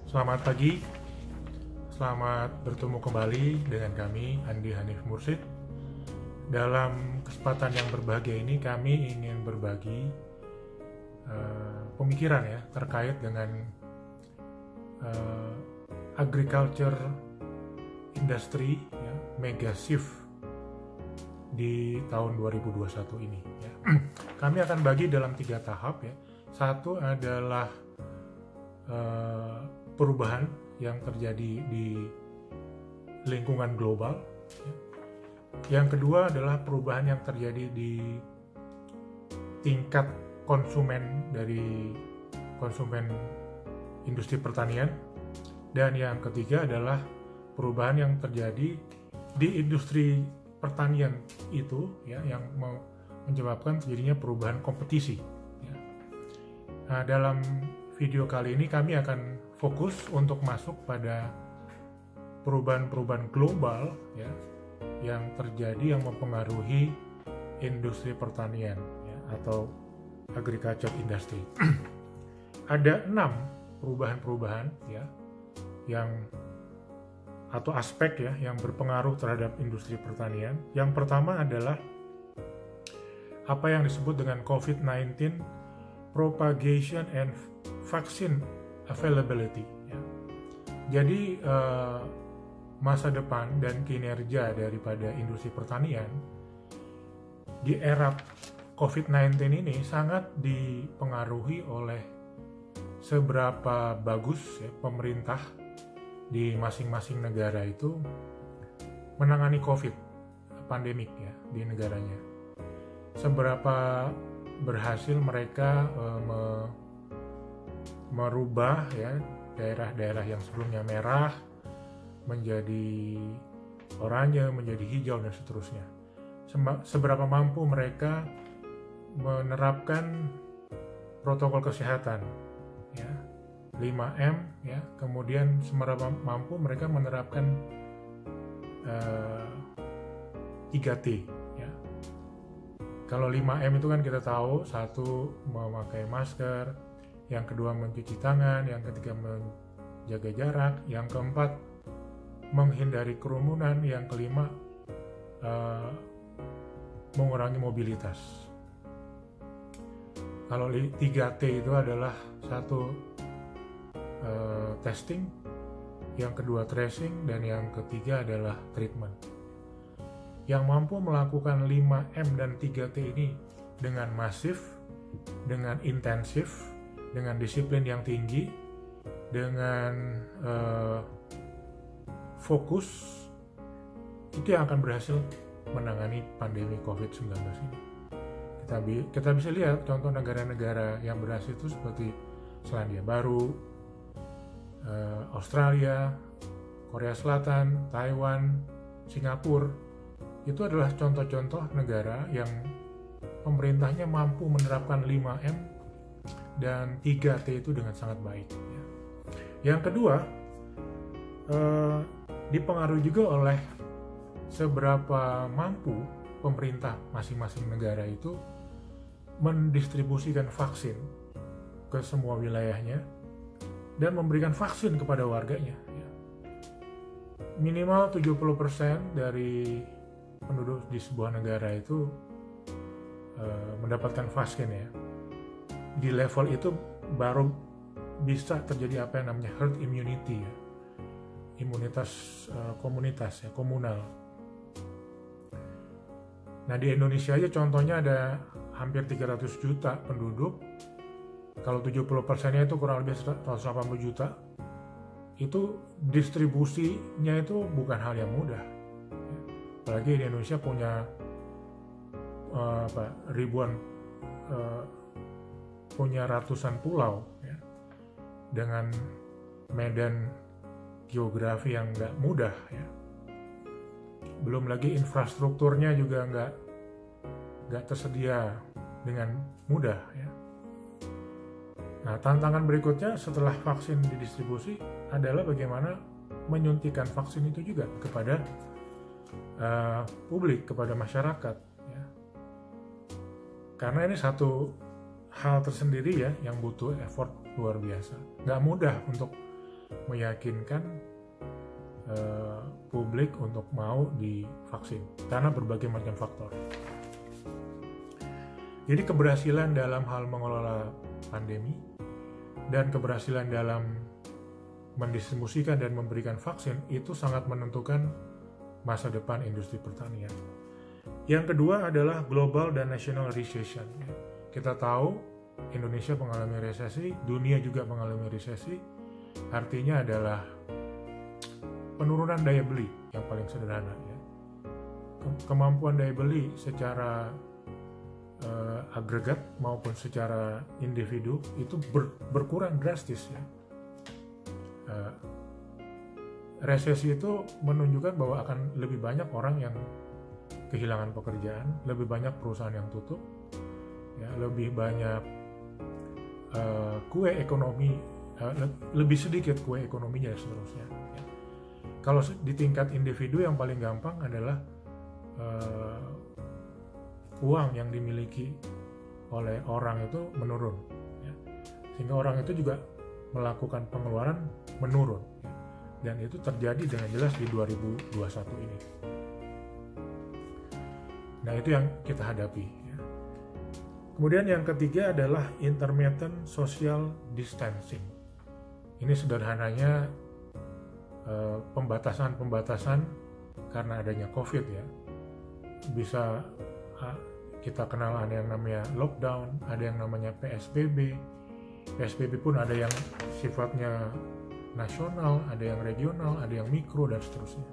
Selamat pagi, selamat bertemu kembali dengan kami, Andi Hanif Mursid. Dalam kesempatan yang berbahagia ini, kami ingin berbagi pemikiran ya terkait dengan agriculture industry ya, mega shift di tahun 2021 ini. Ya. Kami akan bagi dalam 3 tahap ya. Satu adalah perubahan yang terjadi di lingkungan global. Yang kedua adalah perubahan yang terjadi di tingkat konsumen dari konsumen industri pertanian. Dan yang ketiga adalah perubahan yang terjadi di industri pertanian itu ya, yang menyebabkan terjadinya perubahan kompetisi. Ya. Nah, dalam video kali ini kami akan fokus untuk masuk pada perubahan-perubahan global ya, yang terjadi yang mempengaruhi industri pertanian ya, atau agriculture industry. Ada 6 perubahan-perubahan ya, yang atau aspek ya yang berpengaruh terhadap industri pertanian. Yang pertama adalah apa yang disebut dengan COVID-19 propagation and vaccine availability. Ya. Jadi masa depan dan kinerja daripada industri pertanian di era COVID-19 ini sangat dipengaruhi oleh seberapa bagus ya, pemerintah di masing-masing negara itu menangani COVID pandemik ya di negaranya. Seberapa berhasil mereka merubah ya daerah-daerah yang sebelumnya merah menjadi oranye, menjadi hijau dan seterusnya. Seberapa mampu mereka menerapkan protokol kesehatan ya 5M ya, kemudian seberapa mampu mereka menerapkan 3T ya. Kalau 5M itu kan kita tahu, satu memakai masker, yang kedua mencuci tangan, yang ketiga menjaga jarak, yang keempat menghindari kerumunan, yang kelima mengurangi mobilitas. Kalau 3T itu adalah satu testing, yang kedua tracing, dan yang ketiga adalah treatment. Yang mampu melakukan 5M dan 3T ini dengan masif, dengan intensif, dengan disiplin yang tinggi, dengan fokus, itu yang akan berhasil menangani pandemi COVID-19 ini. Kita bisa lihat contoh negara-negara yang berhasil itu seperti Selandia Baru, Australia, Korea Selatan, Taiwan, Singapura. Itu adalah contoh-contoh negara yang pemerintahnya mampu menerapkan 5M dan 3T itu dengan sangat baik. Yang kedua, dipengaruhi juga oleh seberapa mampu pemerintah masing-masing negara itu mendistribusikan vaksin ke semua wilayahnya dan memberikan vaksin kepada warganya. Minimal 70% dari penduduk di sebuah negara itu mendapatkan vaksin ya. Di level itu baru bisa terjadi apa yang namanya herd immunity ya, imunitas komunitas ya, komunal. Nah di Indonesia aja contohnya ada hampir 300 juta penduduk. Kalau 70%-nya itu kurang lebih 180 juta, itu distribusinya itu bukan hal yang mudah. Apalagi di Indonesia punya ribuan punya ratusan pulau ya, dengan medan geografi yang nggak mudah ya. Belum lagi infrastrukturnya juga nggak tersedia dengan mudah ya. Nah, tantangan berikutnya setelah vaksin didistribusi adalah bagaimana menyuntikkan vaksin itu juga kepada publik, kepada masyarakat ya. Karena ini satu hal tersendiri ya yang butuh effort luar biasa. Nggak mudah untuk meyakinkan publik untuk mau divaksin karena berbagai macam faktor. Jadi keberhasilan dalam hal mengelola pandemi dan keberhasilan dalam mendistribusikan dan memberikan vaksin itu sangat menentukan masa depan industri pertanian. Yang kedua adalah global dan national recession. Kita tahu Indonesia mengalami resesi, dunia juga mengalami resesi. Artinya adalah penurunan daya beli yang paling sederhana. Kemampuan daya beli secara agregat maupun secara individu itu berkurang drastis ya. Resesi itu menunjukkan bahwa akan lebih banyak orang yang kehilangan pekerjaan, lebih banyak perusahaan yang tutup, ya, lebih banyak kue ekonomi, lebih sedikit kue ekonominya dan seterusnya. Ya. Kalau di tingkat individu yang paling gampang adalah uang yang dimiliki oleh orang itu menurun, ya. Sehingga orang itu juga melakukan pengeluaran menurun, ya. Dan itu terjadi dengan jelas di 2021 ini. Nah, itu yang kita hadapi, ya. Kemudian yang ketiga adalah intermittent social distancing. Ini sederhananya pembatasan karena adanya COVID ya. Bisa kita kenal ada yang namanya lockdown, ada yang namanya PSBB. PSBB pun ada yang sifatnya nasional, ada yang regional, ada yang mikro dan seterusnya.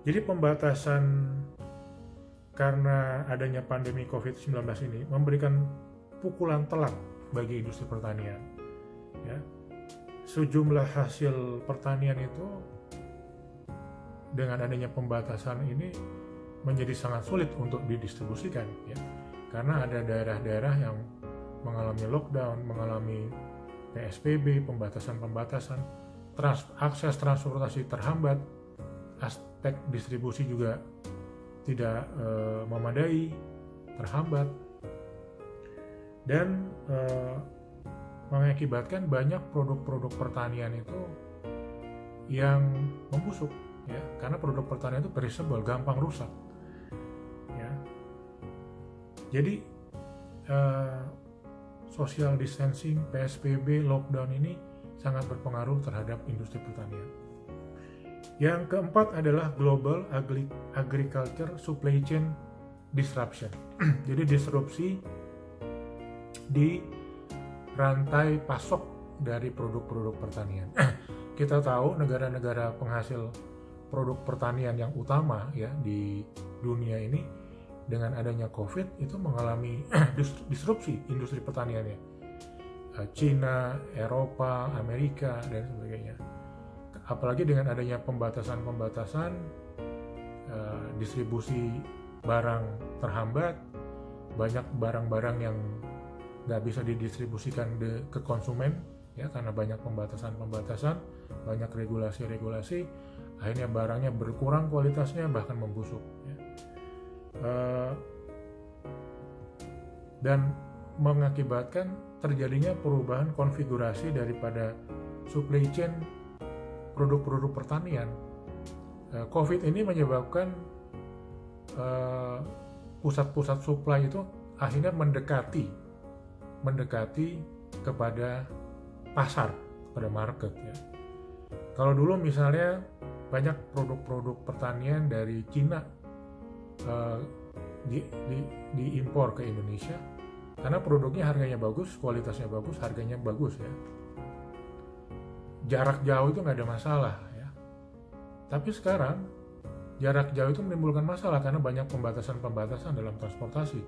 Jadi pembatasan karena adanya pandemi COVID-19 ini memberikan pukulan telak bagi industri pertanian. Ya. Sejumlah hasil pertanian itu dengan adanya pembatasan ini menjadi sangat sulit untuk didistribusikan, ya. Karena ada daerah-daerah yang mengalami lockdown, mengalami PSBB, pembatasan, akses transportasi terhambat, aspek distribusi juga tidak memadai, terhambat, dan mengakibatkan banyak produk-produk pertanian itu yang membusuk, ya, karena produk pertanian itu perishable, gampang rusak, ya. Jadi social distancing, PSBB, lockdown ini sangat berpengaruh terhadap industri pertanian. Yang keempat adalah global agriculture supply chain disruption. Jadi disrupsi di rantai pasok dari produk-produk pertanian. Kita tahu negara-negara penghasil produk pertanian yang utama ya di dunia ini dengan adanya COVID itu mengalami disrupsi industri pertaniannya. Cina, Eropa, Amerika dan sebagainya. Apalagi dengan adanya pembatasan, distribusi barang terhambat, banyak barang-barang yang nggak bisa didistribusikan ke konsumen, ya, karena banyak pembatasan, banyak regulasi, akhirnya barangnya berkurang kualitasnya bahkan membusuk. Ya. Dan mengakibatkan terjadinya perubahan konfigurasi daripada supply chain produk-produk pertanian. COVID ini menyebabkan pusat-pusat supply itu akhirnya mendekati kepada pasar, pada market ya. Kalau dulu misalnya banyak produk-produk pertanian dari Cina diimpor ke Indonesia karena produknya harganya bagus, kualitasnya bagus, harganya bagus ya. Jarak jauh itu nggak ada masalah ya. Tapi sekarang jarak jauh itu menimbulkan masalah karena banyak pembatasan dalam transportasi,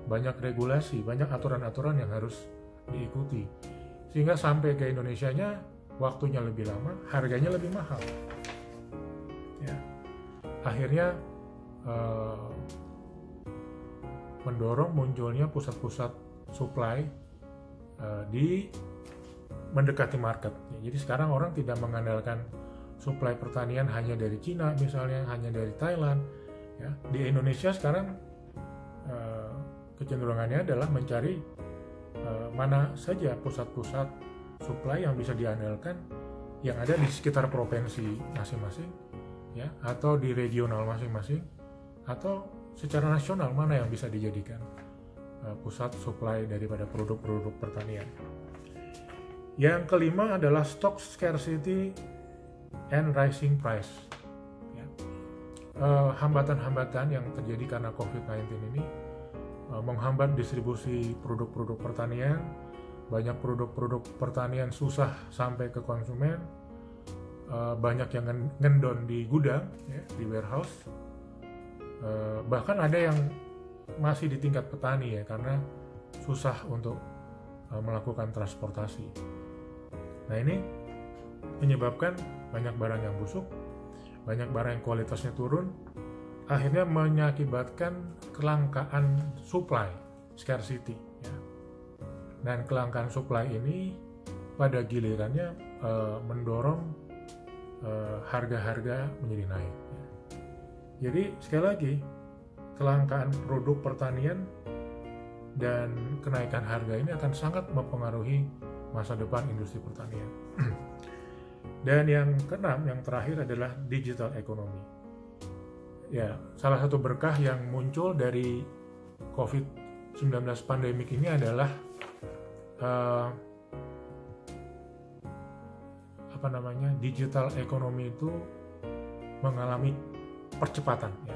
banyak regulasi, banyak aturan-aturan yang harus diikuti. Sehingga sampai ke Indonesianya waktunya lebih lama, harganya lebih mahal. Ya. Akhirnya mendorong munculnya pusat-pusat supply di mendekati market. Jadi sekarang orang tidak mengandalkan supply pertanian hanya dari Cina misalnya, hanya dari Thailand. Ya. Di Indonesia sekarang kecenderungannya adalah mencari mana saja pusat-pusat supply yang bisa diandalkan yang ada di sekitar provinsi masing-masing, ya, atau di regional masing-masing, atau secara nasional mana yang bisa dijadikan pusat supply daripada produk-produk pertanian. Yang kelima adalah stock scarcity and rising price. Ya. Hambatan-hambatan yang terjadi karena COVID-19 ini menghambat distribusi produk-produk pertanian. Banyak produk-produk pertanian susah sampai ke konsumen, banyak yang ngendon di gudang, ya, di warehouse, bahkan ada yang masih di tingkat petani, ya, karena susah untuk melakukan transportasi. Nah, ini menyebabkan banyak barang yang busuk, banyak barang yang kualitasnya turun, akhirnya mengakibatkan kelangkaan supply, scarcity, ya. Dan kelangkaan supply ini pada gilirannya mendorong harga-harga menjadi naik. Jadi sekali lagi, kelangkaan produk pertanian dan kenaikan harga ini akan sangat mempengaruhi masa depan industri pertanian. Dan yang keenam, yang terakhir adalah digital economy. Ya, salah satu berkah yang muncul dari COVID-19 pandemik ini adalah digital economy itu mengalami percepatan, ya.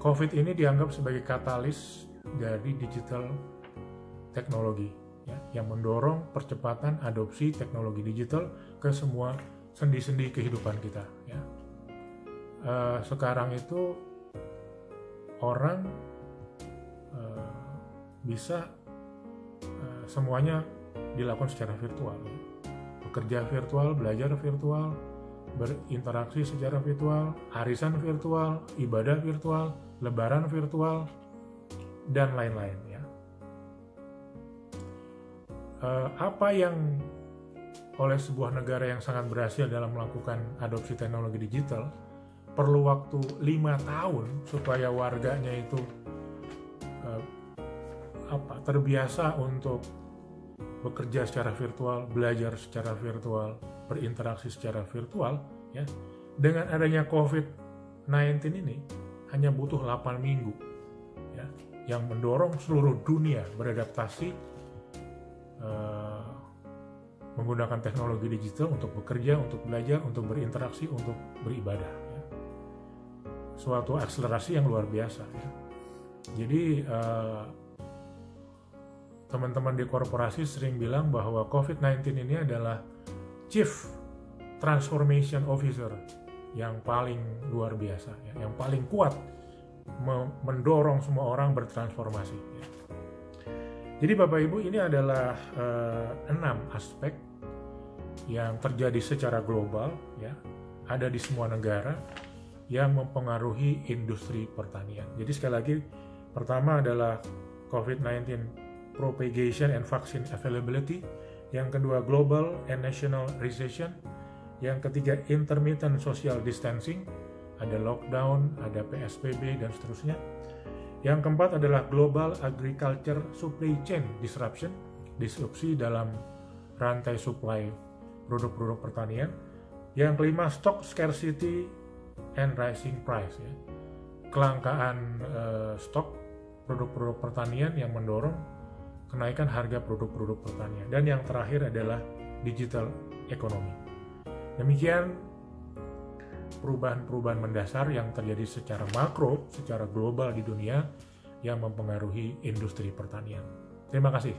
COVID ini dianggap sebagai katalis dari digital teknologi, ya, yang mendorong percepatan adopsi teknologi digital ke semua sendi-sendi kehidupan kita, ya. Sekarang itu orang bisa semuanya dilakukan secara virtual, ya. Bekerja virtual, belajar virtual, berinteraksi secara virtual, arisan virtual, ibadah virtual, lebaran virtual, dan lain-lain, ya. Apa yang oleh sebuah negara yang sangat berhasil dalam melakukan adopsi teknologi digital perlu waktu 5 tahun supaya warganya itu terbiasa untuk bekerja secara virtual, belajar secara virtual, berinteraksi secara virtual, ya. Dengan adanya COVID-19 ini hanya butuh 8 minggu, ya, yang mendorong seluruh dunia beradaptasi menggunakan teknologi digital untuk bekerja, untuk belajar, untuk berinteraksi, untuk beribadah, ya. Suatu akselerasi yang luar biasa, ya. Jadi teman-teman di korporasi sering bilang bahwa COVID-19 ini adalah Chief Transformation Officer yang paling luar biasa, ya, yang paling kuat mendorong semua orang bertransformasi, ya. Jadi Bapak Ibu, ini adalah 6 aspek yang terjadi secara global, ya, ada di semua negara yang mempengaruhi industri pertanian. Jadi sekali lagi, pertama adalah COVID-19 propagation and vaccine availability, yang kedua global and national recession, yang ketiga intermittent social distancing, ada lockdown, ada PSBB, dan seterusnya. Yang keempat adalah global agriculture supply chain disruption, disrupsi dalam rantai supply produk-produk pertanian. Yang kelima stock scarcity and rising price, ya. Kelangkaan stok produk-produk pertanian yang mendorong kenaikan harga produk-produk pertanian. Dan yang terakhir adalah digital economy. Demikian perubahan-perubahan mendasar yang terjadi secara makro, secara global di dunia yang mempengaruhi industri pertanian. Terima kasih.